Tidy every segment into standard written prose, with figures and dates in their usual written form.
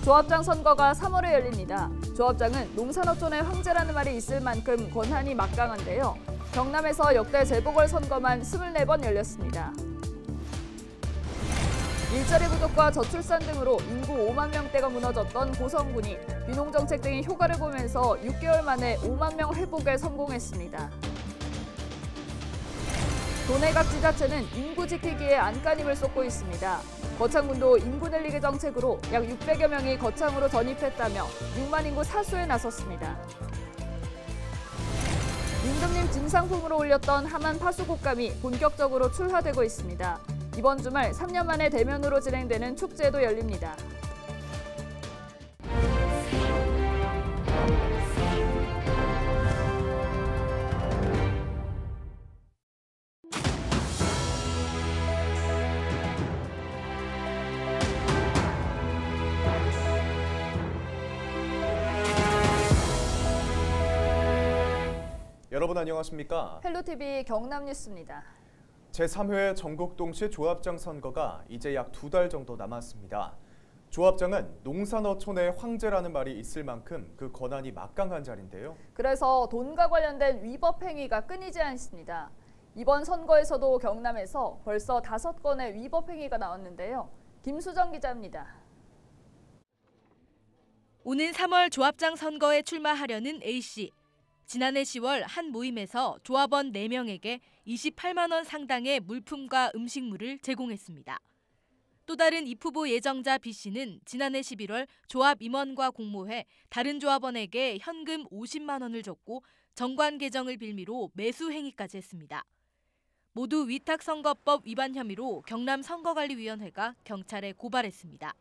조합장 선거가 3월에 열립니다. 조합장은 농산어촌의 황제라는 말이 있을 만큼 권한이 막강한데요. 경남에서 역대 재보궐선거만 24번 열렸습니다. 일자리 부족과 저출산 등으로 인구 5만 명대가 무너졌던 고성군이 귀농정책 등의 효과를 보면서 6개월 만에 5만 명 회복에 성공했습니다. 도내각 지자체는 인구 지키기에 안간힘을 쏟고 있습니다. 거창군도 인구 늘리기 정책으로 약 600여 명이 거창으로 전입했다며 6만 인구 사수에 나섰습니다. 임금님 진상품으로 올렸던 하만 파수곡감이 본격적으로 출하되고 있습니다. 이번 주말 3년 만에 대면으로 진행되는 축제도 열립니다. 여러분 안녕하십니까? 헬로TV 경남뉴스입니다. 제3회 전국동시 조합장 선거가 이제 약 2달 정도 남았습니다. 조합장은 농산어촌의 황제라는 말이 있을 만큼 그 권한이 막강한 자리인데요. 그래서 돈과 관련된 위법 행위가 끊이지 않습니다. 이번 선거에서도 경남에서 벌써 5건의 위법 행위가 나왔는데요. 김수정 기자입니다. 오는 3월 조합장 선거에 출마하려는 A씨. 지난해 10월 한 모임에서 조합원 4명에게 28만 원 상당의 물품과 음식물을 제공했습니다. 또 다른 입후보 예정자 B씨는 지난해 11월 조합 임원과 공모해 다른 조합원에게 현금 50만 원을 줬고 정관 개정을 빌미로 매수 행위까지 했습니다. 모두 위탁선거법 위반 혐의로 경남선거관리위원회가 경찰에 고발했습니다.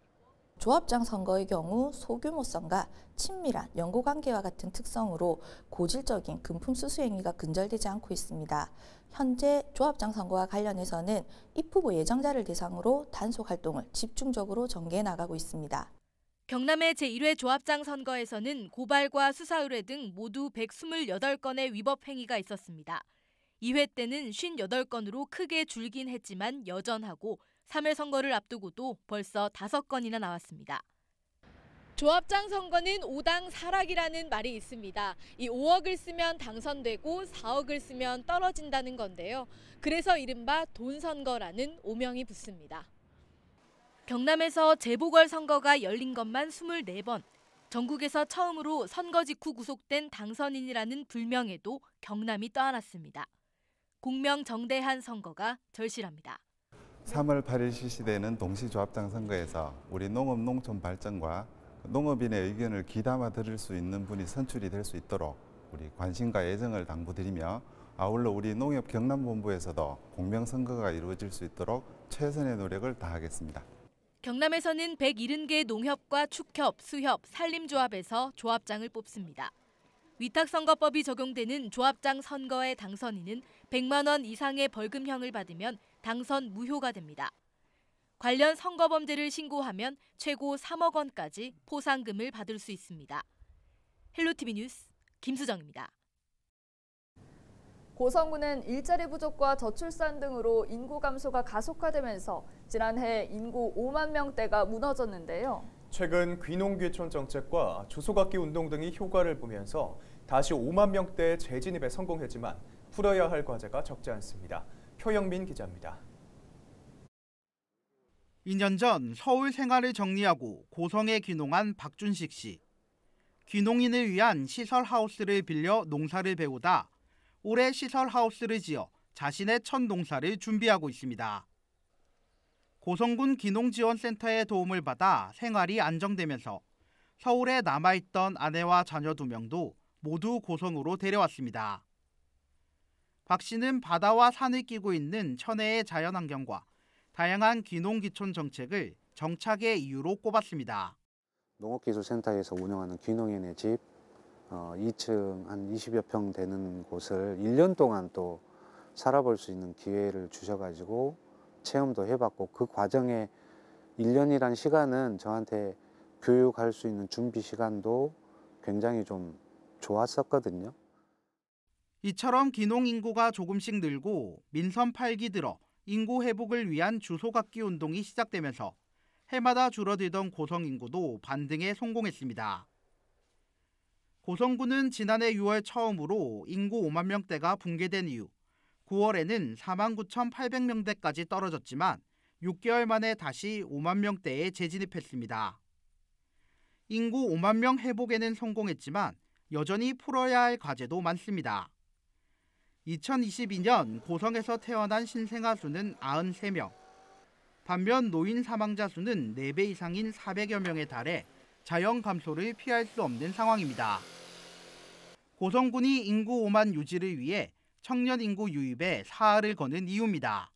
조합장 선거의 경우 소규모성과 친밀한 연고관계와 같은 특성으로 고질적인 금품 수수 행위가 근절되지 않고 있습니다. 현재 조합장 선거와 관련해서는 입후보 예정자를 대상으로 단속 활동을 집중적으로 전개해 나가고 있습니다. 경남의 제1회 조합장 선거에서는 고발과 수사 의뢰 등 모두 128건의 위법 행위가 있었습니다. 2회 때는 58건으로 크게 줄긴 했지만 여전하고 3회 선거를 앞두고도 벌써 5건이나 나왔습니다. 조합장 선거는 5당 4락이라는 말이 있습니다. 이 5억을 쓰면 당선되고 4억을 쓰면 떨어진다는 건데요. 그래서 이른바 돈선거라는 오명이 붙습니다. 경남에서 재보궐선거가 열린 것만 24번. 전국에서 처음으로 선거 직후 구속된 당선인이라는 불명예도 경남이 떠안았습니다. 공명정대한 선거가 절실합니다. 3월 8일 실시되는 동시조합장 선거에서 우리 농업 농촌 발전과 농업인의 의견을 귀담아 들을 수 있는 분이 선출이 될 수 있도록 우리 관심과 애정을 당부드리며 아울러 우리 농협 경남본부에서도 공명선거가 이루어질 수 있도록 최선의 노력을 다하겠습니다. 경남에서는 170개 농협과 축협, 수협, 산림조합에서 조합장을 뽑습니다. 위탁선거법이 적용되는 조합장 선거의 당선인은 100만 원 이상의 벌금형을 받으면 당선 무효가 됩니다. 관련 선거범죄를 신고하면 최고 3억 원까지 포상금을 받을 수 있습니다. 헬로티비 뉴스 김수정입니다. 고성군은 일자리 부족과 저출산 등으로 인구 감소가 가속화되면서 지난해 인구 5만 명대가 무너졌는데요. 최근 귀농귀촌 정책과 주소받기 운동 등이 효과를 보면서 다시 5만 명대 재진입에 성공했지만 풀어야 할 과제가 적지 않습니다. 표영민 기자입니다. 2년 전 서울 생활을 정리하고 고성에 귀농한 박준식 씨. 귀농인을 위한 시설하우스를 빌려 농사를 배우다 올해 시설하우스를 지어 자신의 첫 농사를 준비하고 있습니다. 고성군 귀농지원센터의 도움을 받아 생활이 안정되면서 서울에 남아있던 아내와 자녀 2명도 모두 고성으로 데려왔습니다. 박 씨는 바다와 산을 끼고 있는 천혜의 자연환경과 다양한 귀농귀촌 정책을 정착의 이유로 꼽았습니다. 농업기술센터에서 운영하는 귀농인의 집 2층 한 20여 평 되는 곳을 1년 동안 또 살아볼 수 있는 기회를 주셔가지고 체험도 해봤고 그 과정에 1년이란 시간은 저한테 교육할 수 있는 준비 시간도 굉장히 좀 좋았었거든요. 이처럼 귀농 인구가 조금씩 늘고 민선 8기 들어 인구 회복을 위한 주소갖기 운동이 시작되면서 해마다 줄어들던 고성 인구도 반등에 성공했습니다. 고성군은 지난해 6월 처음으로 인구 5만 명대가 붕괴된 이후 9월에는 49,800명대까지 떨어졌지만 6개월 만에 다시 5만 명대에 재진입했습니다. 인구 5만 명 회복에는 성공했지만 여전히 풀어야 할 과제도 많습니다. 2022년 고성에서 태어난 신생아 수는 93명. 반면 노인 사망자 수는 4배 이상인 400여 명에 달해 자연 감소를 피할 수 없는 상황입니다. 고성군이 인구 5만 유지를 위해 청년 인구 유입에 사활을 거는 이유입니다.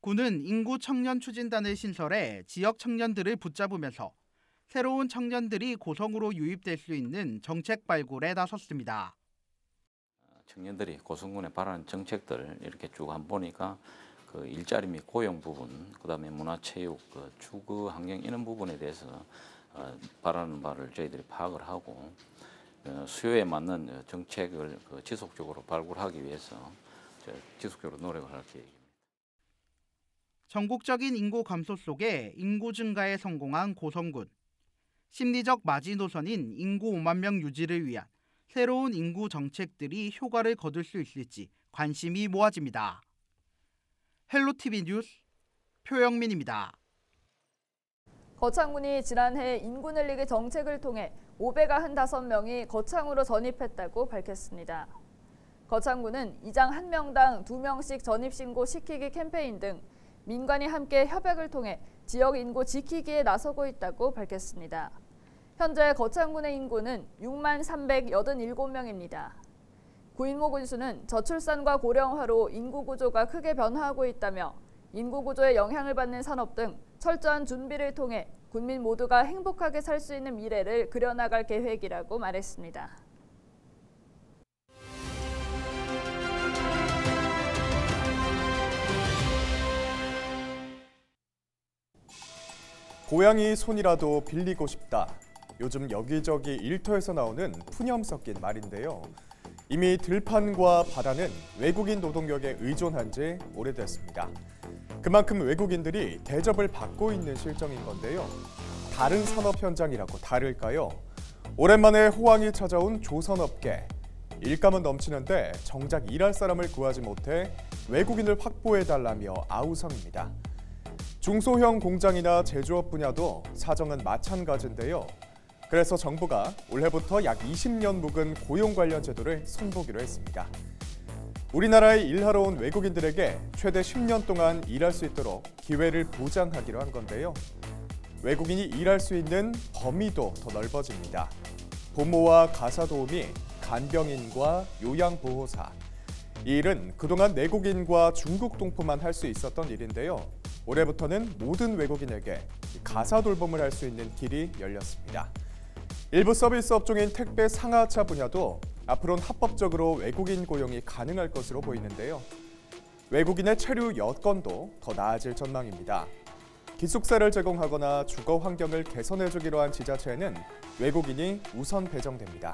군은 인구 청년 추진단을 신설해 지역 청년들을 붙잡으면서 새로운 청년들이 고성으로 유입될 수 있는 정책 발굴에 나섰습니다. 청년들이 고성군에 바라는 정책들 이렇게 쭉 한번 보니까 그 일자리 및 고용 부분, 그다음에 문화체육, 주거 환경 이런 부분에 대해서 바라는 바를 저희들이 파악을 하고 수요에 맞는 정책을 지속적으로 발굴하기 위해서 지속적으로 노력을 할 계획입니다. 전국적인 인구 감소 속에 인구 증가에 성공한 고성군. 심리적 마지노선인 인구 5만 명 유지를 위한 새로운 인구 정책들이 효과를 거둘 수 있을지 관심이 모아집니다. 헬로티비 뉴스 표영민입니다. 거창군이 지난해 인구 늘리기 정책을 통해 595명이 거창으로 전입했다고 밝혔습니다. 거창군은 이장 1명당 2명씩 전입신고 시키기 캠페인 등 민관이 함께 협약을 통해 지역 인구 지키기에 나서고 있다고 밝혔습니다. 현재 거창군의 인구는 6만 387명입니다. 구인모 군수는 저출산과 고령화로 인구 구조가 크게 변화하고 있다며 인구 구조에 영향을 받는 산업 등 철저한 준비를 통해 군민 모두가 행복하게 살 수 있는 미래를 그려나갈 계획이라고 말했습니다. 고양이 손이라도 빌리고 싶다. 요즘 여기저기 일터에서 나오는 푸념 섞인 말인데요. 이미 들판과 바다는 외국인 노동력에 의존한 지 오래됐습니다. 그만큼 외국인들이 대접을 받고 있는 실정인 건데요. 다른 산업 현장이라고 다를까요? 오랜만에 호황이 찾아온 조선업계. 일감은 넘치는데 정작 일할 사람을 구하지 못해 외국인을 확보해달라며 아우성입니다. 중소형 공장이나 제조업 분야도 사정은 마찬가지인데요. 그래서 정부가 올해부터 약 20년 묵은 고용 관련 제도를 손보기로 했습니다. 우리나라에 일하러 온 외국인들에게 최대 10년 동안 일할 수 있도록 기회를 보장하기로 한 건데요. 외국인이 일할 수 있는 범위도 더 넓어집니다. 보모와 가사 도우미, 간병인과 요양보호사. 이 일은 그동안 내국인과 중국 동포만 할 수 있었던 일인데요. 올해부터는 모든 외국인에게 가사 돌봄을 할 수 있는 길이 열렸습니다. 일부 서비스 업종인 택배 상하차 분야도 앞으로는 합법적으로 외국인 고용이 가능할 것으로 보이는데요. 외국인의 체류 여건도 더 나아질 전망입니다. 기숙사를 제공하거나 주거 환경을 개선해주기로 한 지자체에는 외국인이 우선 배정됩니다.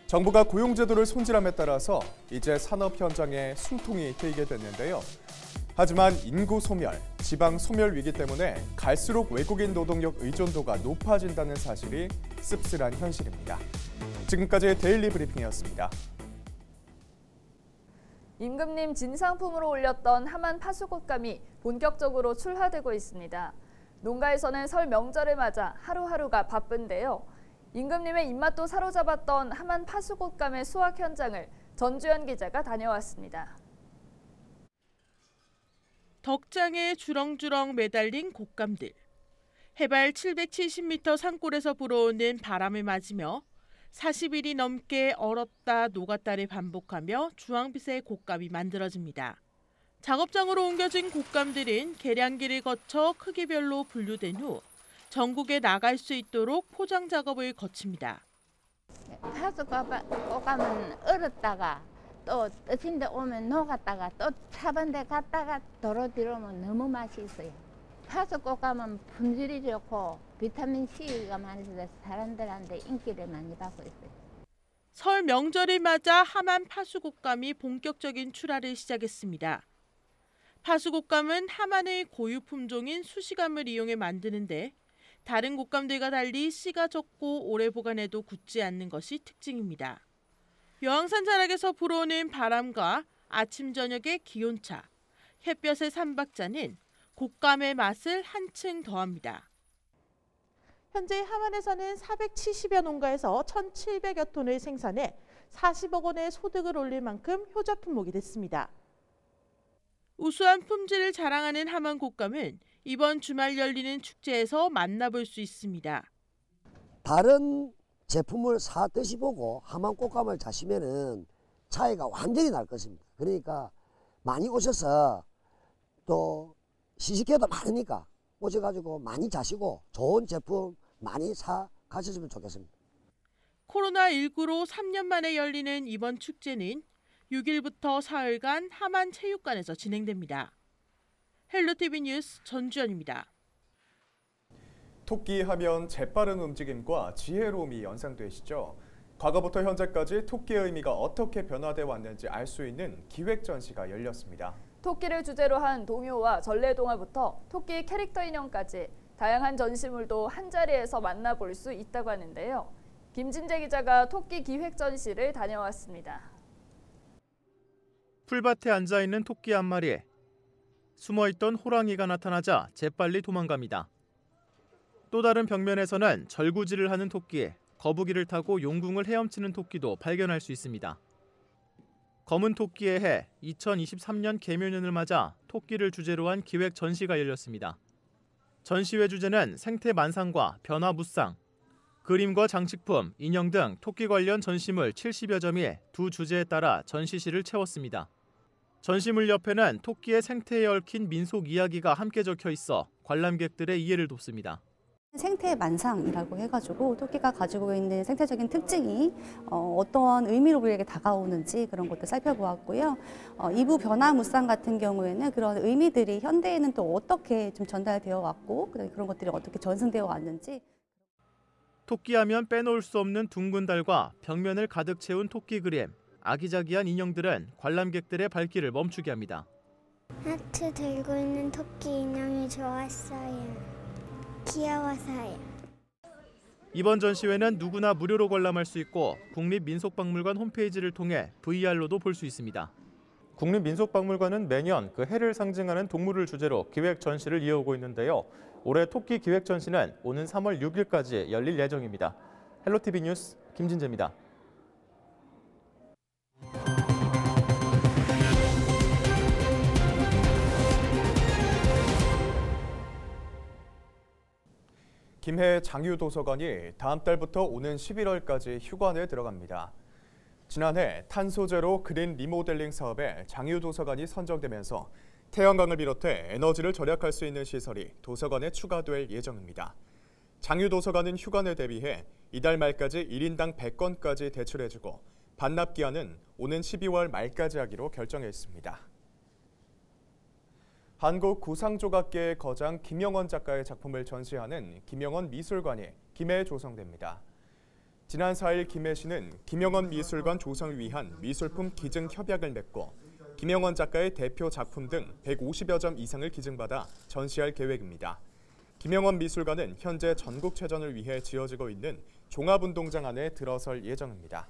정부가 고용제도를 손질함에 따라서 이제 산업 현장에 숨통이 트이게 됐는데요. 하지만 인구 소멸, 지방 소멸 위기 때문에 갈수록 외국인 노동력 의존도가 높아진다는 사실이 씁쓸한 현실입니다. 지금까지 데일리 브리핑이었습니다. 임금님 진상품으로 올렸던 하만 파수곶감이 본격적으로 출하되고 있습니다. 농가에서는 설 명절을 맞아 하루하루가 바쁜데요. 임금님의 입맛도 사로잡았던 하만 파수곶감의 수확 현장을 전주현 기자가 다녀왔습니다. 덕장에 주렁주렁 매달린 곶감들. 해발 770m 산골에서 불어오는 바람을 맞으며 40일이 넘게 얼었다 녹았다를 반복하며 주황빛의 곶감이 만들어집니다. 작업장으로 옮겨진 곶감들은 계량기를 거쳐 크기별로 분류된 후 전국에 나갈 수 있도록 포장 작업을 거칩니다. 파수곶감은 얼었다가 또 뜨신 데 오면 녹았다가 또 차번 데 갔다가 도로 들어오면 너무 맛이 있어요. 파수곶감은 품질이 좋고 비타민 C가 많이 들어서 사람들한테 인기를 많이 받고 있어요. 설 명절을 맞아 하만 파수곶감이 본격적인 출하를 시작했습니다. 파수곶감은 함안의 고유 품종인 수시감을 이용해 만드는데 다른 곶감들과 달리 씨가 적고 오래 보관해도 굳지 않는 것이 특징입니다. 여왕산 자락에서 불어오는 바람과 아침 저녁의 기온차, 햇볕의 삼박자는 곶감의 맛을 한층 더합니다. 현재 함안에서는 470여 농가에서 1,700여 톤을 생산해 40억 원의 소득을 올릴 만큼 효자 품목이 됐습니다. 우수한 품질을 자랑하는 함안 곶감은 이번 주말 열리는 축제에서 만나볼 수 있습니다. 다른 제품을 사 드셔보고 함안 곶감을 자시면은 차이가 완전히 날 것입니다. 그러니까 많이 오셔서 또 시식회도 많으니까 오셔가지고 많이 자시고 좋은 제품 많이 사 가셨으면 좋겠습니다. 코로나19로 3년 만에 열리는 이번 축제는 6일부터 사흘간 함안 체육관에서 진행됩니다. 헬로티비 뉴스 전주연입니다. 토끼 하면 재빠른 움직임과 지혜로움이 연상되시죠? 과거부터 현재까지 토끼의 의미가 어떻게 변화돼 왔는지 알 수 있는 기획 전시가 열렸습니다. 토끼를 주제로 한 동요와 전래동화부터 토끼 캐릭터 인형까지 다양한 전시물도 한자리에서 만나볼 수 있다고 하는데요. 김진재 기자가 토끼 기획 전시를 다녀왔습니다. 풀밭에 앉아있는 토끼 한 마리에 숨어있던 호랑이가 나타나자 재빨리 도망갑니다. 또 다른 벽면에서는 절구질을 하는 토끼에 거북이를 타고 용궁을 헤엄치는 토끼도 발견할 수 있습니다. 검은 토끼의 해 2023년 개묘년을 맞아 토끼를 주제로 한 기획 전시가 열렸습니다. 전시회 주제는 생태 만상과 변화 무쌍, 그림과 장식품, 인형 등 토끼 관련 전시물 70여 점이 두 주제에 따라 전시실을 채웠습니다. 전시물 옆에는 토끼의 생태에 얽힌 민속 이야기가 함께 적혀 있어 관람객들의 이해를 돕습니다. 생태 만상이라고 해가지고 토끼가 가지고 있는 생태적인 특징이 어떤 의미로 우리에게 다가오는지 그런 것도 살펴보았고요. 2부 변화무쌍 같은 경우에는 그런 의미들이 현대에는 또 어떻게 좀 전달되어 왔고 그런 것들이 어떻게 전승되어 왔는지. 토끼하면 빼놓을 수 없는 둥근 달과 벽면을 가득 채운 토끼 그림, 아기자기한 인형들은 관람객들의 발길을 멈추게 합니다. 하트 들고 있는 토끼 인형이 좋았어요. 귀여워서요. 이번 전시회는 누구나 무료로 관람할 수 있고 국립민속박물관 홈페이지를 통해 VR로도 볼 수 있습니다. 국립민속박물관은 매년 그 해를 상징하는 동물을 주제로 기획 전시를 이어오고 있는데요. 올해 토끼 기획 전시는 오는 3월 6일까지 열릴 예정입니다. 헬로티비 뉴스 김진재입니다. 김해 장유도서관이 다음 달부터 오는 11월까지 휴관에 들어갑니다. 지난해 탄소제로 그린 리모델링 사업에 장유도서관이 선정되면서 태양광을 비롯해 에너지를 절약할 수 있는 시설이 도서관에 추가될 예정입니다. 장유도서관은 휴관에 대비해 이달 말까지 1인당 100건까지 대출해주고 반납 기한은 오는 12월 말까지 하기로 결정했습니다. 한국 구상조각계의 거장 김영원 작가의 작품을 전시하는 김영원 미술관이 김해에 조성됩니다. 지난 4일 김해시는 김영원 미술관 조성을 위한 미술품 기증 협약을 맺고 김영원 작가의 대표 작품 등 150여 점 이상을 기증받아 전시할 계획입니다. 김영원 미술관은 현재 전국체전을 위해 지어지고 있는 종합운동장 안에 들어설 예정입니다.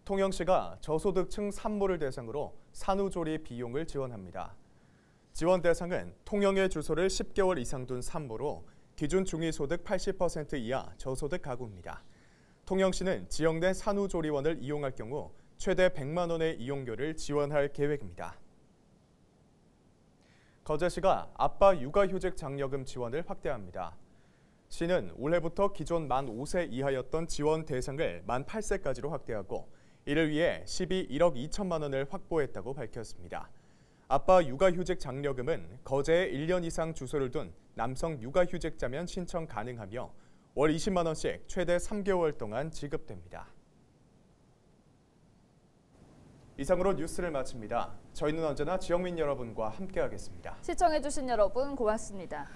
통영시가 저소득층 산모를 대상으로 산후조리 비용을 지원합니다. 지원 대상은 통영에 주소를 10개월 이상 둔 산모로 기준 중위소득 80% 이하 저소득 가구입니다. 통영시는 지역 내 산후조리원을 이용할 경우 최대 100만 원의 이용료를 지원할 계획입니다. 거제시가 아빠 육아휴직 장려금 지원을 확대합니다. 시는 올해부터 기존 만 5세 이하였던 지원 대상을 만 8세까지로 확대하고 이를 위해 12억 2천만 원을 확보했다고 밝혔습니다. 아빠 육아휴직 장려금은 거제에 1년 이상 주소를 둔 남성 육아휴직자면 신청 가능하며 월 20만 원씩 최대 3개월 동안 지급됩니다. 이상으로 뉴스를 마칩니다. 저희는 언제나 지역민 여러분과 함께하겠습니다. 시청해주신 여러분 고맙습니다.